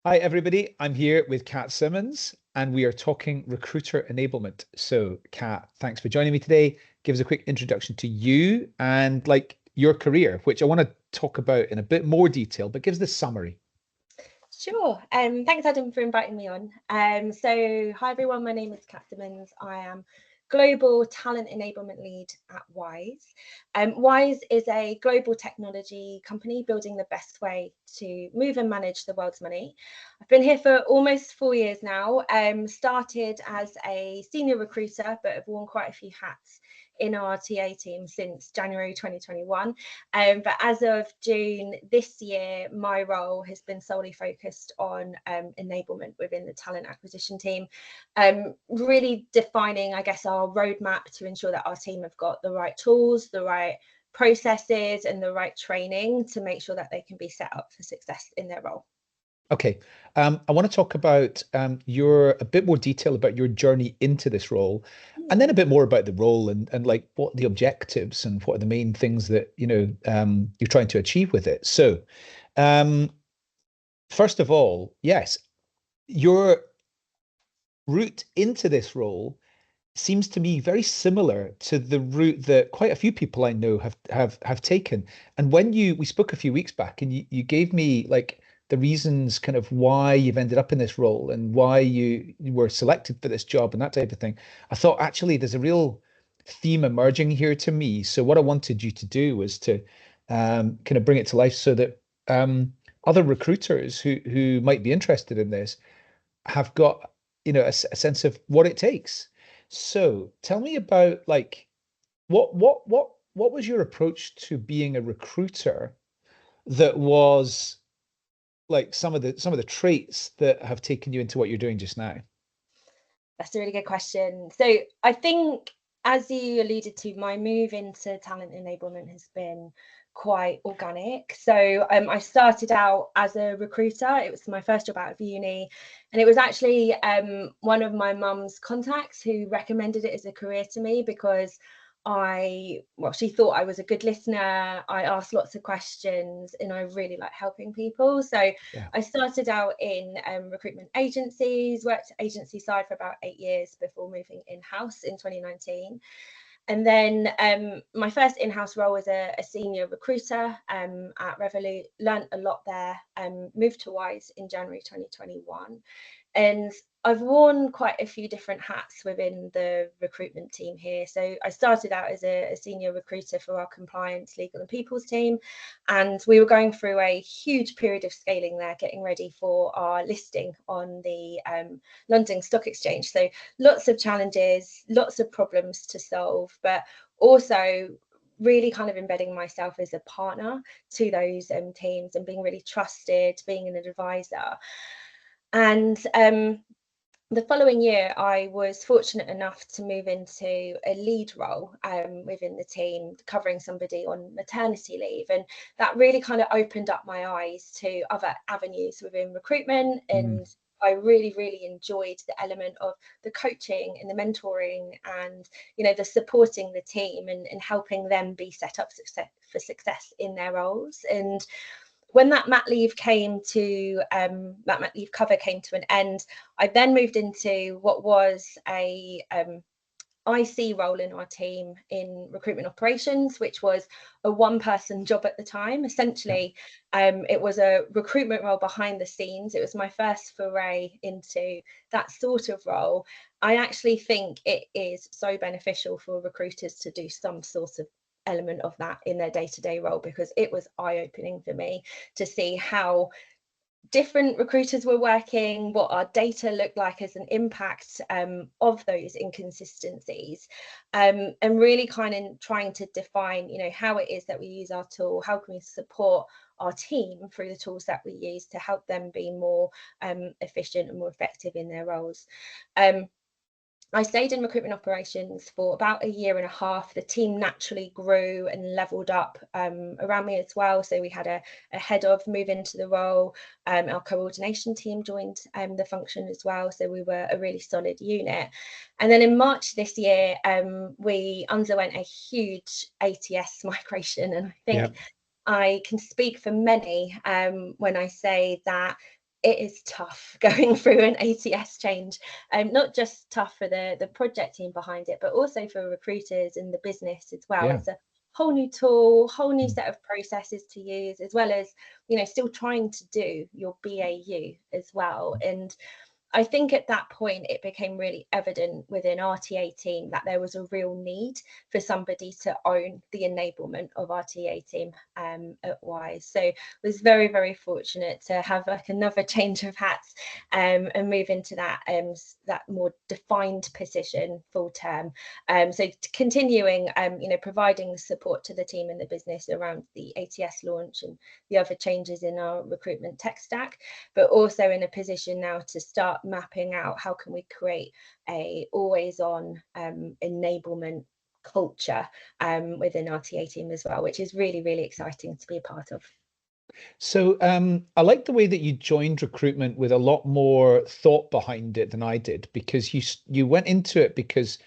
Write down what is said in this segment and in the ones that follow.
Hi, everybody. I'm here with Cat Symons, and we are talking recruiter enablement. So, Cat, thanks for joining me today. Give us a quick introduction to you and your career, which I want to talk about in a bit more detail, but give us the summary. Sure. Thanks, Adam, for inviting me on. Hi everyone. My name is Cat Symons. I am Global Talent Enablement Lead at Wise. Wise is a global technology company building the best way to move and manage the world's money. I've been here for almost 4 years now. Started as a senior recruiter, but have worn quite a few hats in our TA team since January 2021. But as of June this year, my role has been solely focused on enablement within the talent acquisition team, really defining, I guess, our roadmap to ensure that our team have got the right tools, the right processes, and the right training to make sure that they can be set up for success in their role. Okay, I want to talk about a bit more detail about your journey into this role, and then a bit more about the role and like what the objectives and what are the main things that you're trying to achieve with it. So, um, first of all, yes, your route into this role seems to me very similar to the route that quite a few people I know have taken. And when we spoke a few weeks back, and you gave me like the reasons kind of why you've ended up in this role and why you were selected for this job and that type of thing, I thought actually there's a real theme emerging here to me. So what I wanted you to do was to kind of bring it to life so that other recruiters who might be interested in this have got a sense of what it takes. So tell me about like what was your approach to being a recruiter that was like some of the traits that have taken you into what you're doing just now? That's a really good question. So I think, as you alluded to, my move into talent enablement has been quite organic. So I started out as a recruiter. It was my first job out of uni, and it was actually one of my mum's contacts who recommended it as a career to me because she thought I was a good listener. I asked lots of questions and I really like helping people. So Yeah. I started out in recruitment agencies, worked agency side for about 8 years before moving in-house in 2019. And then my first in-house role was a senior recruiter at Revolut, learnt a lot there, moved to Wise in January 2021. And I've worn quite a few different hats within the recruitment team here. So I started out as a senior recruiter for our compliance, legal and people's team. And we were going through a huge period of scaling there, getting ready for our listing on the London Stock Exchange. So lots of challenges, lots of problems to solve, but also really kind of embedding myself as a partner to those teams and being really trusted, being an advisor. And the following year, I was fortunate enough to move into a lead role within the team, covering somebody on maternity leave. And that really kind of opened up my eyes to other avenues within recruitment. Mm. And I really, really enjoyed the element of the coaching and the mentoring and, the supporting the team and helping them be set up for success in their roles. And when that mat leave cover came to an end, I then moved into what was a IC role in our team in recruitment operations, which was a one-person job at the time. Yeah. Essentially, it was a recruitment role behind the scenes. It was my first foray into that sort of role. I actually think it is so beneficial for recruiters to do some sort of element of that in their day-to-day role, because it was eye-opening for me to see how different recruiters were working, what our data looked like as an impact of those inconsistencies, and really kind of trying to define, how it is that we use our tool, how can we support our team through the tools that we use to help them be more efficient and more effective in their roles. I stayed in recruitment operations for about a year and a half. The team naturally grew and leveled up around me as well. So we had a head of move into the role. Our coordination team joined the function as well. So we were a really solid unit. And then in March this year, we underwent a huge ATS migration. And I Yeah. think I can speak for many when I say that it is tough going through an ATS change, not just tough for the project team behind it, but also for recruiters and the business as well. Yeah. It's a whole new tool, whole new Mm. set of processes to use, as well as, still trying to do your BAU as well. And I think at that point it became really evident within our TA team that there was a real need for somebody to own the enablement of our TA team at Wise. So I was very, very fortunate to have like another change of hats and move into that more defined position full term. So continuing, providing support to the team and the business around the ATS launch and the other changes in our recruitment tech stack, but also in a position now to start mapping out how can we create a always on enablement culture within our TA team as well, which is really, really exciting to be a part of. So I like the way that you joined recruitment with a lot more thought behind it than I did, because you went into it because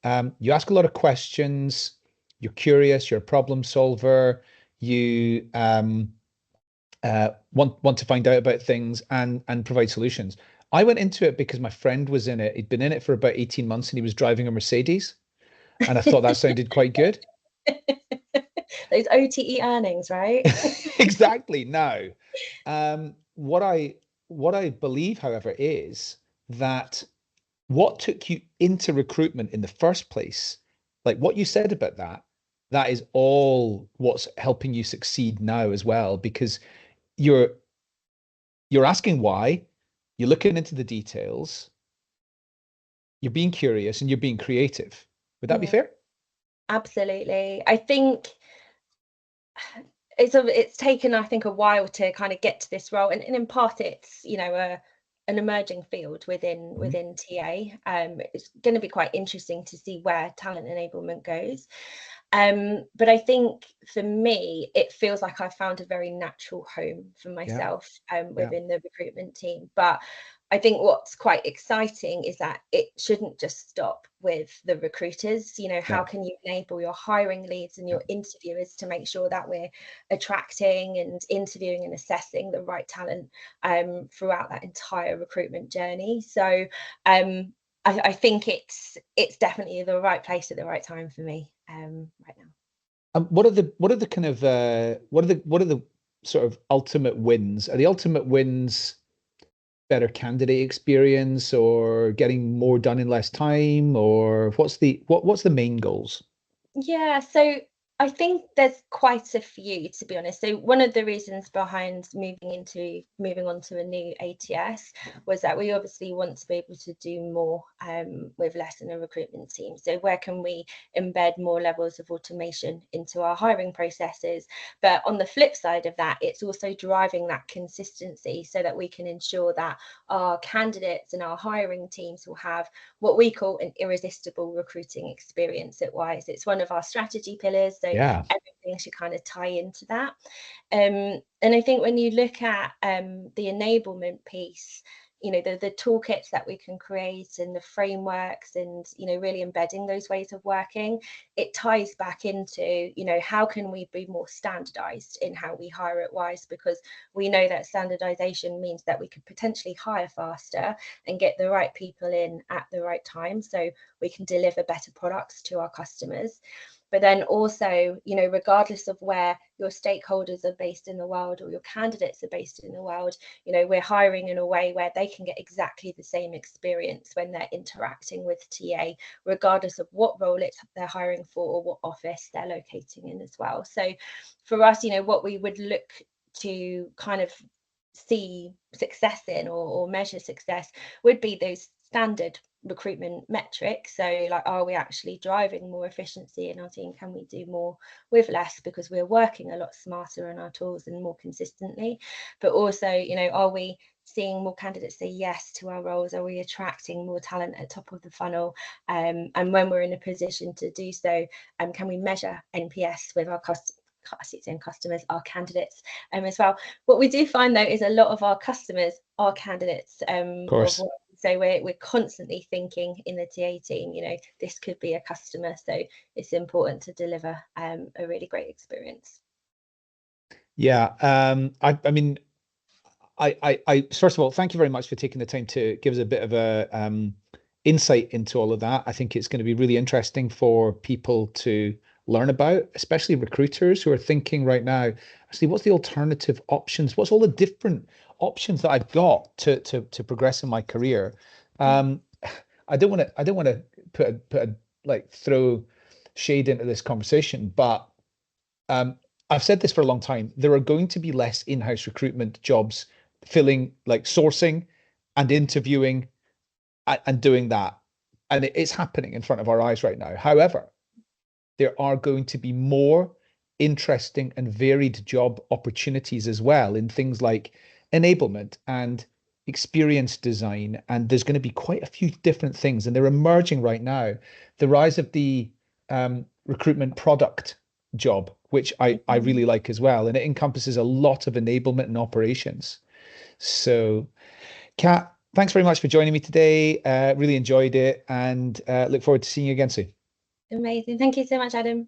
you ask a lot of questions, you're curious, you're a problem solver, you want to find out about things and provide solutions. I went into it because my friend was in it. He'd been in it for about 18 months and he was driving a Mercedes. And I thought that sounded quite good. Those OTE earnings, right? Exactly. Now, what I believe, however, is that what took you into recruitment in the first place, like what you said about that, that is all what's helping you succeed now as well, because you're you're asking why, you're looking into the details, you're being curious, and you're being creative. Would that be Mm, fair? absolutely. I think it's taken, I think, a while to kind of get to this role, and in part it's an emerging field within Mhm. TA. It's going to be quite interesting to see where talent enablement goes. But I think for me, it feels like I found a very natural home for Yeah, myself yeah, within the recruitment team. But I think what's quite exciting is that it shouldn't just stop with the recruiters. yeah, How can you enable your hiring leads and yeah. your interviewers to make sure that we're attracting and interviewing and assessing the right talent throughout that entire recruitment journey? So I think it's definitely the right place at the right time for me right now. What are the kind of what are the sort of ultimate wins? Are the ultimate wins better candidate experience or getting more done in less time, or what's the main goals? Yeah, so I think there's quite a few, to be honest. So one of the reasons behind moving on to a new ATS was that we obviously want to be able to do more with less in a recruitment team. So where can we embed more levels of automation into our hiring processes? But on the flip side of that, it's also driving that consistency so that we can ensure that our candidates and our hiring teams will have what we call an irresistible recruiting experience at Wise. It's one of our strategy pillars, so Yeah, everything should kind of tie into that. And I think when you look at the enablement piece, the toolkits that we can create and the frameworks and really embedding those ways of working, it ties back into how can we be more standardized in how we hire at Wise, because we know that standardization means that we could potentially hire faster and get the right people in at the right time so we can deliver better products to our customers. But then also, regardless of where your stakeholders are based in the world or your candidates are based in the world, we're hiring in a way where they can get exactly the same experience when they're interacting with TA, regardless of what role they're hiring for or what office they're locating in as well. So for us, what we would look to kind of see success in or measure success would be those standard recruitment metrics. So like, are we actually driving more efficiency in our team? Can we do more with less because we're working a lot smarter on our tools and more consistently? But also, are we seeing more candidates say yes to our roles? Are we attracting more talent at top of the funnel? And when we're in a position to do so, can we measure NPS with our customers, our candidates as well? What we do find though is a lot of our customers are candidates of of course. what, so we're constantly thinking in the TA team, this could be a customer, so it's important to deliver a really great experience. Yeah. I mean, First of all, thank you very much for taking the time to give us a bit of a insight into all of that. I think it's going to be really interesting for people to learn about, especially recruiters who are thinking right now, actually, what's the alternative options? What's all the different options that I've got to progress in my career? Um, I don't want to like throw shade into this conversation, but I've said this for a long time. There are going to be less in-house recruitment jobs filling, like sourcing and interviewing and doing that. And it's happening in front of our eyes right now. However, there are going to be more interesting and varied job opportunities as well in things like enablement and experience design. And there's going to be quite a few different things, and they're emerging right now. The rise of the recruitment product job, which I Mhm. really like as well, and it encompasses a lot of enablement and operations. So, Kat, thanks very much for joining me today. Really enjoyed it, and look forward to seeing you again soon. Amazing. Thank you so much, Adam.